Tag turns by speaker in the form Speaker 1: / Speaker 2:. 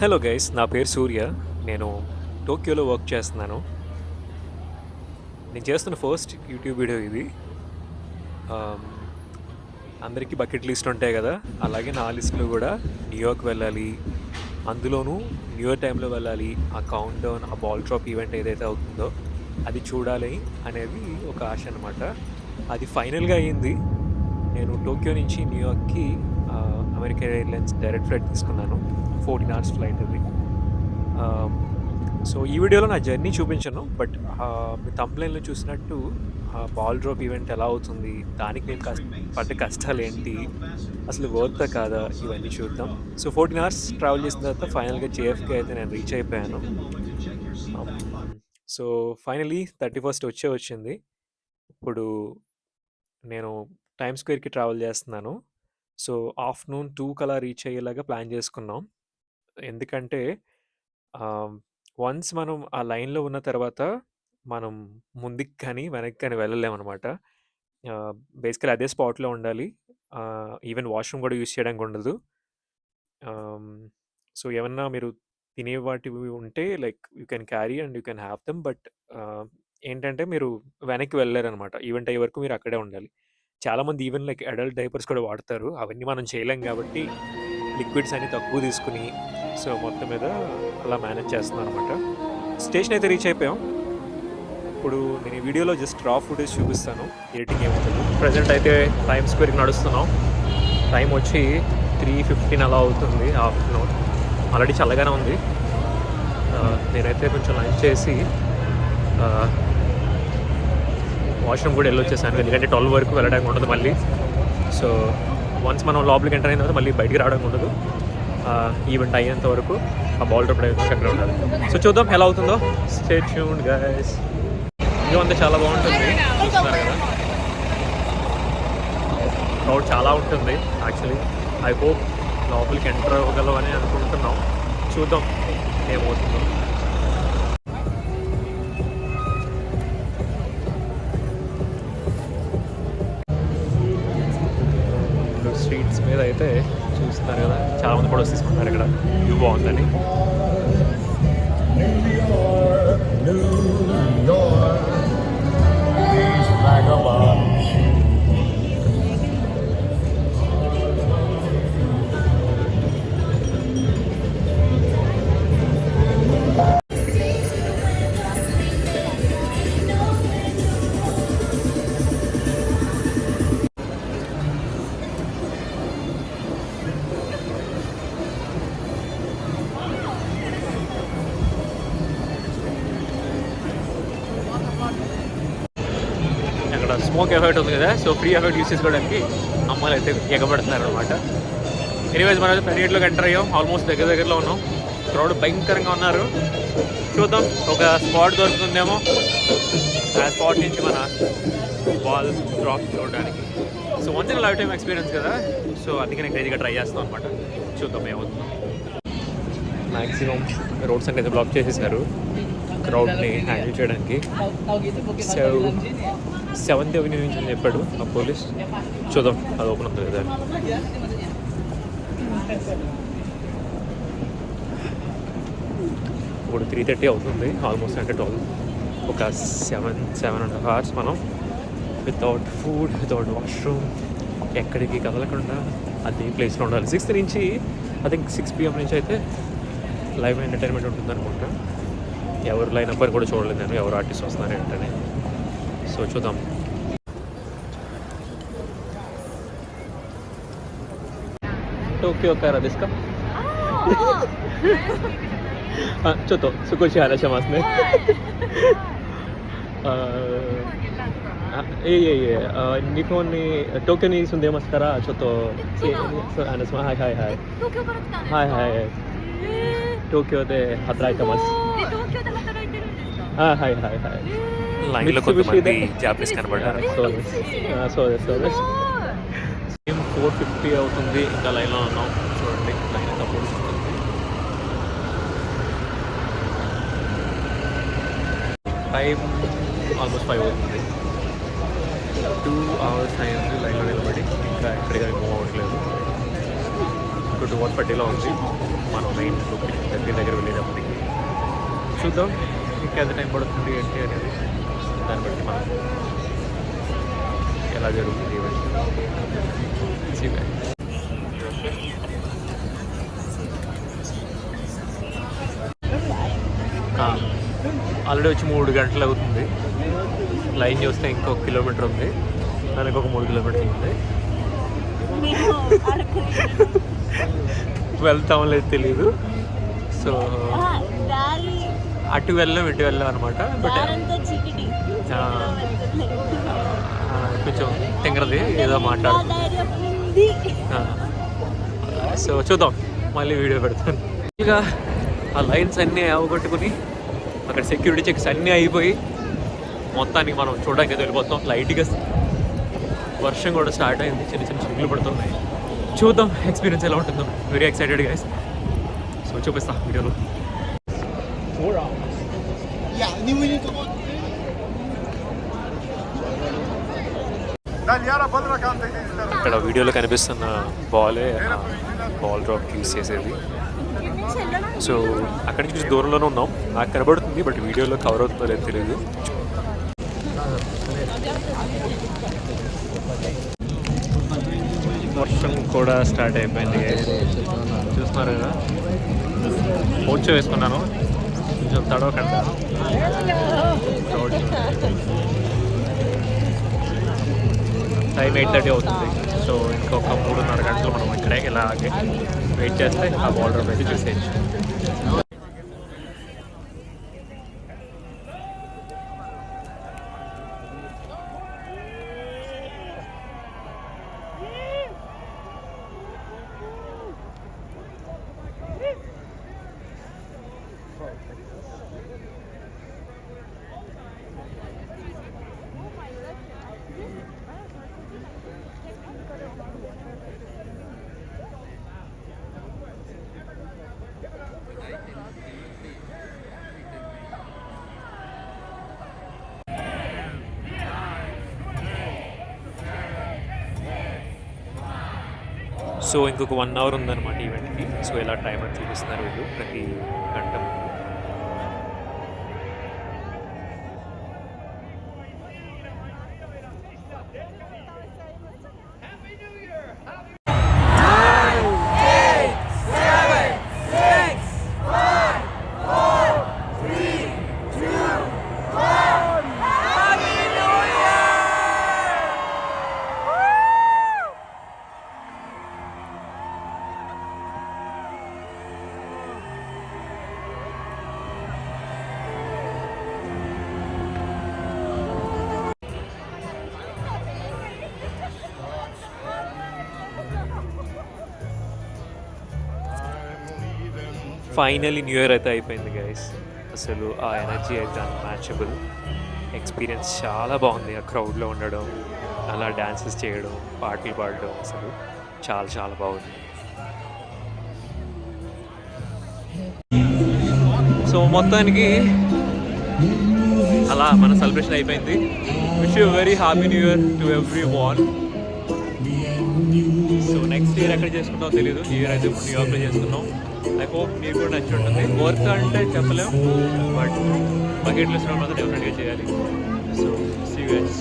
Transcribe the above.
Speaker 1: Hello guys, నా పేరు సూర్య. నేను టోక్యోలో వర్క్ చేస్తున్నాను. నేను చేస్తున్న ఫస్ట్ యూట్యూబ్ వీడియో ఇది. ఆమ్, అందరికీ బకెట్ లిస్ట్ ఉంటాయి కదా, అలాగే నా లిస్ట్లో కూడా న్యూయార్క్ వెళ్ళాలి, అందులోనూ న్యూ ఇయర్ టైంలో వెళ్ళాలి. ఆ కౌంట్ డౌన్, ఆ బాల్ డ్రాప్ ఈవెంట్ ఏదైతే అవుతుందో అది చూడాలి అనేది ఒక ఆశ అనమాట. అది ఫైనల్గా అయ్యింది. నేను టోక్యో నుంచి న్యూయార్క్కి అమెరికన్ ఎయిర్లైన్స్ డైరెక్ట్ ఫ్లైట్ తీసుకున్నాను. 14 అవర్స్ ఫ్లైట్ అది. ఆమ్, సో ఈ వీడియోలో నా జర్నీ చూపించను. బట్ మీ థంబ్‌నెయిల్‌లో చూసినట్టు బాల్ డ్రాప్ ఈవెంట్ ఎలా అవుతుంది? దానికి నేను పడ్డ కష్టాలేంటి? అసలు వర్తా కాదా? ఇవన్నీ చూద్దాం. సో 14 అవర్స్ ట్రావెల్ చేసిన తర్వాత ఫైనల్‌గా జేఎఫ్‌కే అయితే నేను రీచ్ అయిపోయాను. హ్మ్. సో ఫైనల్లీ 31st వచ్చింది. ఇప్పుడు నేను టైమ్ స్క్వేర్‌కి ట్రావెల్ చేస్తున్నాను. సో ఆఫ్టర్‌నూన్ 2 కల్లా రీచ్ అయ్యేలాగా ప్లాన్ చేసుకున్నాం. ఎందుకంటే ఆహ్, వన్స్ మనం ఆ లైన్‌లో ఉన్న తర్వాత, మనం ముందుకి కానీ, వెనక్కి కానీ వెళ్ళలేమనమాట. ఆహ్, బేసికల్లీ అదే స్పాట్‌లో ఉండాలి. ఈవెన్ వాష్‌రూమ్ కూడా యూజ్ చేయడానికి ఉండదు. ఆహ్, సో, ఏమన్నా మీరు తినే వాటివి ఉంటే like you can carry and you can have them. But ఆహ్, ఏంటంటే మీరు వెనక్కి వెళ్ళలేరనమాట. ఈవెంట్ అయ్యే వరకు మీరు అక్కడే ఉండాలి. చాలామంది ఈవెన్ లైక్ అడల్ట్ డైపర్స్ కూడా వాడతారు. అవన్నీ మనం చేయలేం కాబట్టి లిక్విడ్స్ అన్నీ తక్కువ తీసుకొని, సో, మొత్తం మీద అలా మేనేజ్ చేస్తున్నాననమాట. స్టేషన్ అయితే రీచ్ అయిపోయాం. ఇప్పుడు నేను ఈ వీడియోలో జస్ట్ రా ఫుటేజ్ చూపిస్తాను. ఎడిటింగ్ ఏముండదు. ప్రెజెంట్ అయితే టైమ్ స్క్వేర్‌కి నడుస్తున్నాం. టైం వచ్చి 3:15 అలా అవుతుంది ఆఫ్టర్‌నూన్. ఆల్రెడీ చల్లగానే ఉంది. నేనైతే కొంచెం లంచ్ చేసి వాష్‌రూమ్ కూడా వెళ్ళొచ్చేసాను. ఎందుకంటే 12 వరకు వెళ్ళడానికి ఉండదు మళ్ళీ. సో వన్స్ మనం లోపలికి ఎంటర్ అయిన తర్వాత మళ్ళీ బయటికి రావడానికి ఉండదు. ఈవెంట్ అయ్యేంత వరకు ఆ బాల్ డ్రాప్ అయ్యేంత వరకు అక్కడే ఉండాలి. సో చూద్దాం ఎలా అవుతుందో. Stay tuned guys. వ్యూ అంతా చాలా బాగుంటుంది, చూస్తున్నారు కదా. క్రౌడ్ చాలా ఉంటుంది యాక్చువల్లీ. ఐ హోప్ లోపలికి ఎంటర్ అవ్వగలవని అనుకుంటున్నాం. చూద్దాం ఏమవుతుందో. స్ట్రీట్స్ మీద అయితే చూస్తున్నారు కదా, చాలామంది ఫోటోస్ తీసుకుంటున్నారు ఇక్కడ, వ్యూ బాగుందని. అక్కడ స్మోక్ ఎఫెక్ట్ ఉంది కదా, సో ఫ్రీ ఎఫెక్ట్ యూస్ చేసుకోవడానికి అమ్మాయిలు అయితే ఎగబడుతున్నారు అనమాట. ఎనీవేస్ మనం పెరిగేట్లోకి ఎంటర్ అయ్యాం. ఆల్మోస్ట్ దగ్గరలో ఉన్నాం. క్రౌడ్ భయంకరంగా ఉన్నారు. చూద్దాం ఒక స్పాట్ దొరుకుతుందేమో. ఆ స్పాట్ నుంచి మన బాల్ డ్రాప్ చూడడానికి. So once in life time experience కదా, సో అందుకే నేను క్రేజీగా ట్రై చేస్తాం అనమాట. చూద్దాం ఏమవుతుందో. మ్యాక్సిమం రోడ్స్ అంటే బ్లాక్ చేసేసారు క్రౌడ్ని హ్యాండిల్ చేయడానికి. సో 7th అవెన్యూ నుంచి అని చెప్పాడు ఆ పోలీస్. చూద్దాం అది ఓపెన్ అవుతుంది కదా. ఇప్పుడు 3:30 అవుతుంది ఆల్మోస్ట్, అంటే 12. ఒక 7.5 అవర్స్ మనం వితౌట్ ఫుడ్, వితౌట్ వాష్రూమ్, ఎక్కడికి కదలకుండా అదే ప్లేస్లో ఉండాలి. 6th నుంచి ఐ థింక్ 6 PM నుంచి అయితే లైవ్ ఎంటర్టైన్మెంట్ ఉంటుంది అనుకుంటా. ఎవరు లైన్ నెంబర్ కూడా చూడలేదు నేను, ఎవరు ఆర్టిస్ట్ వస్తున్నారు ఏంటని. సో చూద్దాం. టోక్యో కారా దిస్కా?ちょっと少し話しますね。いえいえいえ、日本に東京に住んでますから、ちょっとはいはいはい。
Speaker 2: 東京から来たんですか？
Speaker 1: はいはい。東京で働いてます。
Speaker 2: 東京で働いてるんですか？
Speaker 1: はいはいはい。లైన్లో కొంతమంది జాపనీస్ కనబడ్డారు.そうですそうです。 4:50 అవుతుంది, ఇంకా లైన్లో ఉన్నాం. చూడండి లైన్ ఎంత పొడుస్తుంది. టైం ఆల్మోస్ట్ 5 అవుతుంది. 2 hours అయింది లైన్లో నిలబడి, ఇంకా ఎక్కడికి మూవ్ అవ్వట్లేదు. 2 hours పట్టేలా ఉంది. మనం మెయిన్ లొకేషన్ దగ్గర వెళ్ళేటప్పటికి. చూద్దాం ఇంకా ఎంత టైం పడుతుంది ఏంటి అనేది, దాన్ని బట్టి మనం ఎలా జరుగుతుంది ఈవెంట్. ఆల్రెడీ వచ్చి 3 గంటలు అవుతుంది. లైన్ చూస్తే ఇంకొక కిలోమీటర్ ఉంది, దానికి ఒక 3 కిలోమీటర్లు ఉంది. వెళ్తాం లేదు తెలీదు. సో అటు వెళ్ళాం ఇటు వెళ్ళాం అనమాట. బట్ కొంచెం తింగరది ఏదో మాట్లాడుతుంది. సో చూద్దాం, మళ్ళీ వీడియో పెడతాను. ఇంకా ఆ లైన్స్ అన్నీ అవగొట్టుకుని అక్కడ సెక్యూరిటీ చెక్స్ అన్నీ అయిపోయి మొత్తానికి మనం చూడడానికి వెళ్ళిపోతాం. లైట్గా వర్షం కూడా స్టార్ట్ అయింది, చిన్న చిన్న చినుకులు పడుతున్నాయి. చూద్దాం ఎక్స్పీరియన్స్ ఎలా ఉంటుందో. Very excited guys. సో చూపిస్తా వీడియోలో. ఇక్కడ వీడియోలో కనిపిస్తున్న బాలే బాల్ డ్రాప్కి యూస్ చేసేది. సో అక్కడి నుంచి దూరంలోనే ఉన్నాం, నాకు కనబడుతుంది. బట్ వీడియోలో కవర్ అవుతుందో లేదో తెలియదు. వర్షం కూడా స్టార్ట్ అయిపోయింది. చూస్తున్నారు కదా, పోచో వేసుకున్నాను, కొంచెం తడవకండి. టైం 8:30 అవుతుంది. సో ఇంకొక 3.5 గంటలు మనం ఇక్కడే ఇలాగే వెయిట్ చేస్తే ఆ బార్డర్ అయితే చూసేయచ్చు. సో ఇంకొక 1 అవర్ ఉందన్నమాట ఈవెంట్కి. సో ఇలా టైమర్ చూపిస్తున్నారు వీళ్ళు ప్రతి గంట. ఫైనలీ న్యూ ఇయర్ అయితే అయిపోయింది గైస్. అసలు ఆ ఎనర్జీ అయితే అన్మ్యాచబుల్. ఎక్స్పీరియన్స్ చాలా బాగుంది. ఆ క్రౌడ్లో ఉండడం, అలా డ్యాన్సెస్ చేయడం, పాటలు పాడడం, అసలు చాలా చాలా బాగుంది. సో మొత్తానికి అలా మన సెలబ్రేషన్ అయిపోయింది. Wish you very happy new year to every one. So next year ఎక్కడ చేసుకుంటామో తెలియదు. ఈ ఇయర్ అయితే ఇప్పుడు న్యూయార్క్లో చేసుకున్నాం. ఐ హోప్ మీకు కూడా నచ్చి ఉంటుంది. వర్క్ అంటే చెప్పలేము, బట్ బకెట్ లిస్ట్ మాత్రం డెఫినెట్గా చేయాలి. So see you guys.